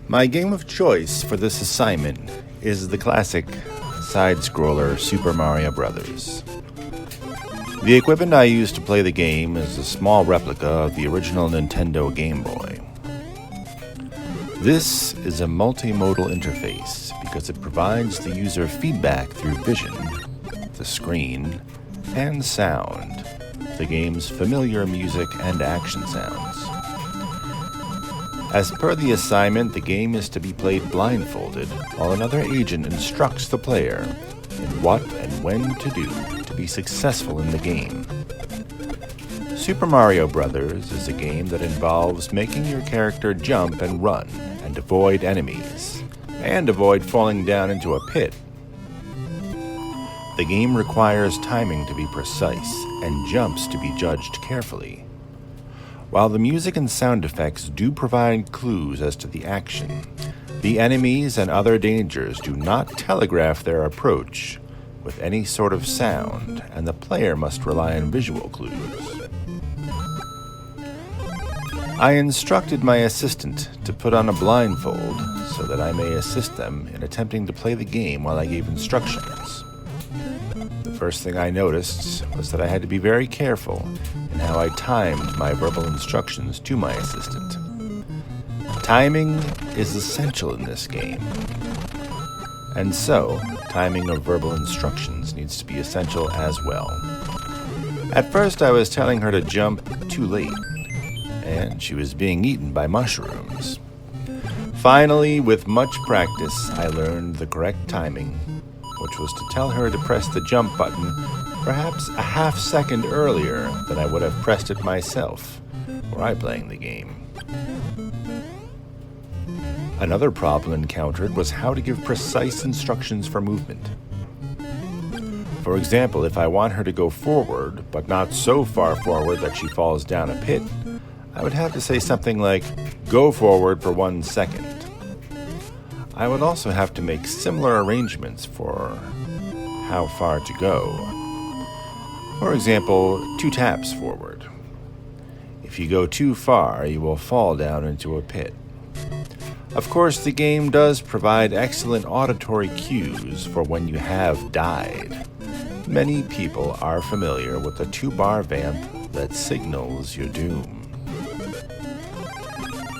My game of choice for this assignment is the classic side-scroller Super Mario Bros. The equipment I use to play the game is a small replica of the original Nintendo Game Boy. This is a multimodal interface because it provides the user feedback through vision, the screen, and sound, the game's familiar music and action sounds. As per the assignment, the game is to be played blindfolded while another agent instructs the player in what and when to do to be successful in the game. Super Mario Bros. Is a game that involves making your character jump and run and avoid enemies, and avoid falling down into a pit. The game requires timing to be precise and jumps to be judged carefully. While the music and sound effects do provide clues as to the action, the enemies and other dangers do not telegraph their approach with any sort of sound, and the player must rely on visual clues. I instructed my assistant to put on a blindfold so that I may assist them in attempting to play the game while I gave instructions. The first thing I noticed was that I had to be very careful in how I timed my verbal instructions to my assistant. Timing is essential in this game, and so timing of verbal instructions needs to be essential as well. At first I was telling her to jump too late, and she was being eaten by mushrooms. Finally, with much practice, I learned the correct timing, which was to tell her to press the jump button perhaps a half second earlier than I would have pressed it myself, were I playing the game. Another problem encountered was how to give precise instructions for movement. For example, if I want her to go forward, but not so far forward that she falls down a pit, I would have to say something like, "Go forward for 1 second." I would also have to make similar arrangements for how far to go. For example, 2 taps forward. If you go too far, you will fall down into a pit. Of course, the game does provide excellent auditory cues for when you have died. Many people are familiar with the 2-bar vamp that signals your doom.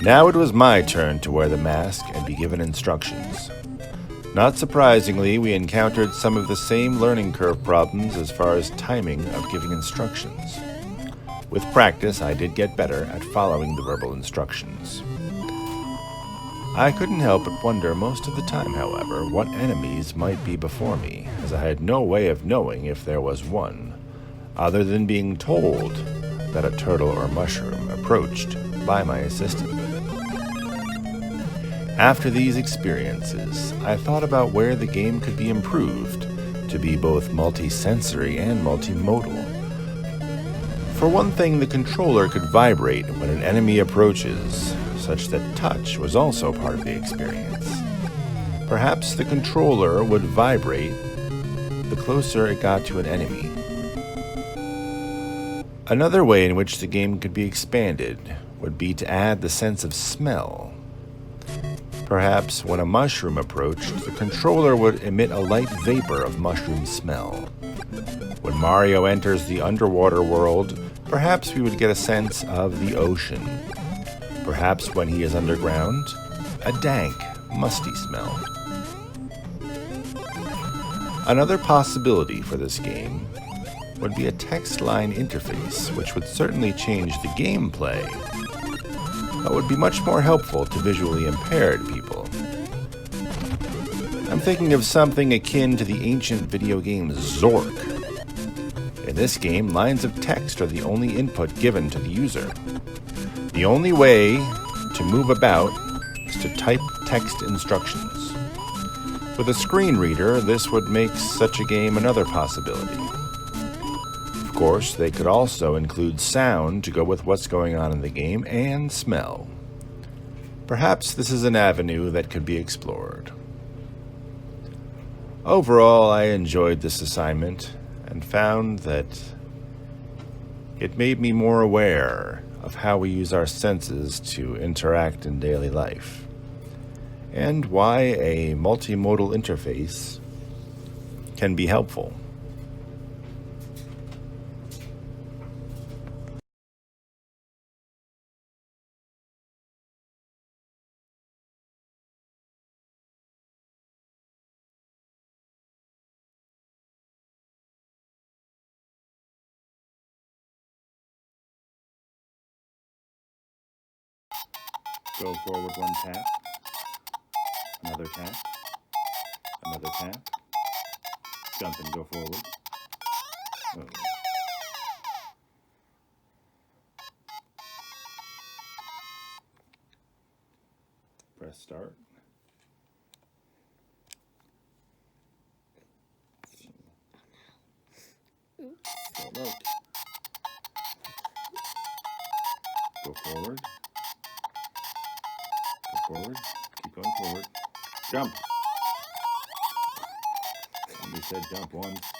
Now it was my turn to wear the mask and be given instructions. Not surprisingly, we encountered some of the same learning curve problems as far as timing of giving instructions. With practice, I did get better at following the verbal instructions. I couldn't help but wonder most of the time, however, what enemies might be before me, as I had no way of knowing if there was one, other than being told that a turtle or mushroom approached by my assistant. After these experiences, I thought about where the game could be improved to be both multi-sensory and multimodal. For one thing, the controller could vibrate when an enemy approaches, such that touch was also part of the experience. Perhaps the controller would vibrate the closer it got to an enemy. Another way in which the game could be expanded would be to add the sense of smell. Perhaps when a mushroom approached, the controller would emit a light vapor of mushroom smell. When Mario enters the underwater world, perhaps we would get a sense of the ocean. Perhaps when he is underground, a dank, musty smell. Another possibility for this game would be a text line interface, which would certainly change the gameplay, but would be much more helpful to visually impaired people. I'm thinking of something akin to the ancient video game Zork. In this game, lines of text are the only input given to the user. The only way to move about is to type text instructions. With a screen reader, this would make such a game another possibility. Of course, they could also include sound to go with what's going on in the game, and smell. Perhaps this is an avenue that could be explored. Overall, I enjoyed this assignment and found that it made me more aware of how we use our senses to interact in daily life. and why a multimodal interface can be helpful. Go forward one tap, another tap, another tap, jump and go forward. Oh. Press start. Go low. Go forward. Go forward. Keep going forward. Jump. Somebody said jump once.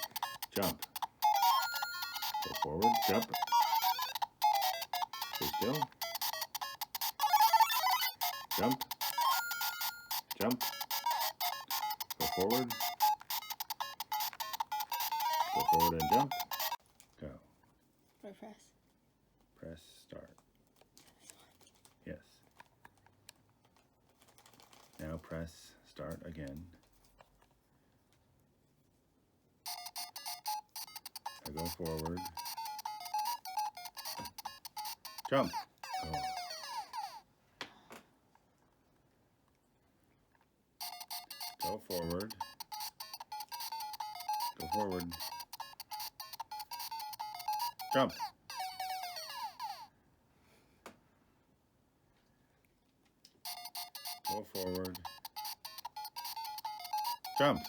Jump. Go forward. Jump. Stay still. Jump. Jump. Go forward. Go forward and jump. Go. Or press. Press start. Yes. Now press start again. Now go forward. Jump. Oh. Go forward. Go forward. Jump. Go forward. Jump.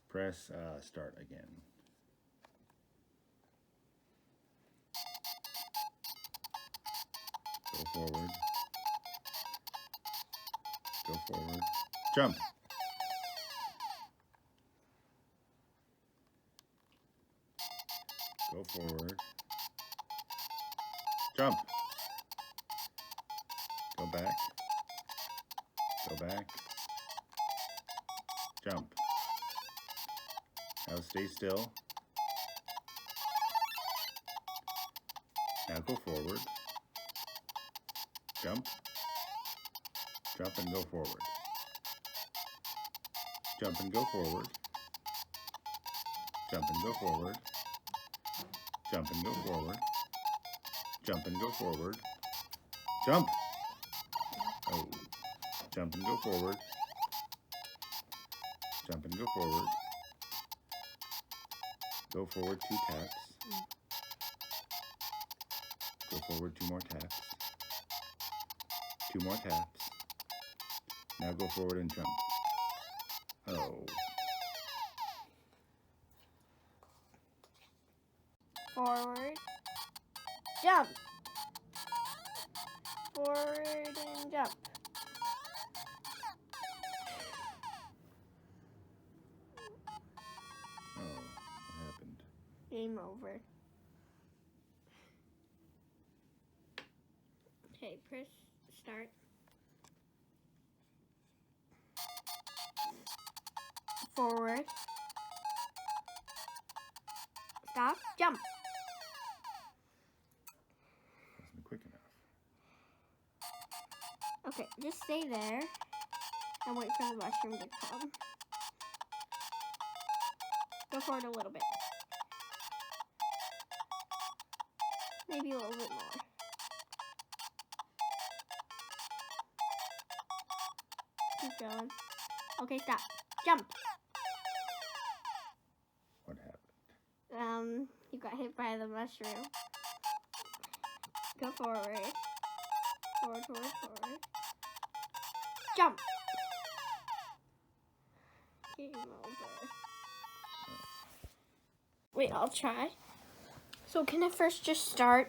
Press start again. Go forward. Go forward. Jump. Go forward. Jump. Go back. Go back. Jump. Now stay still. Now go forward. Jump. Jump and go forward. Jump and go forward. Jump and go forward. Jump and go forward. Jump and go forward. Jump. Oh. Jump and go forward. Jump and go forward. Go forward 2 taps. Go forward 2 more taps. 2 more taps. Now go forward and jump. Oh. Forward. Jump. Forward and jump. Oh, what happened? Game over. Okay, press start. Forward. Stop. Jump. Wasn't quick enough. Okay, just stay there and wait for the mushroom to come. Go forward a little bit. Maybe a little bit more. Keep going. Okay, stop. Jump. What happened? You got hit by the mushroom. Go forward. Forward, forward, forward. Jump. Game over. Wait, I'll try. So can I first just start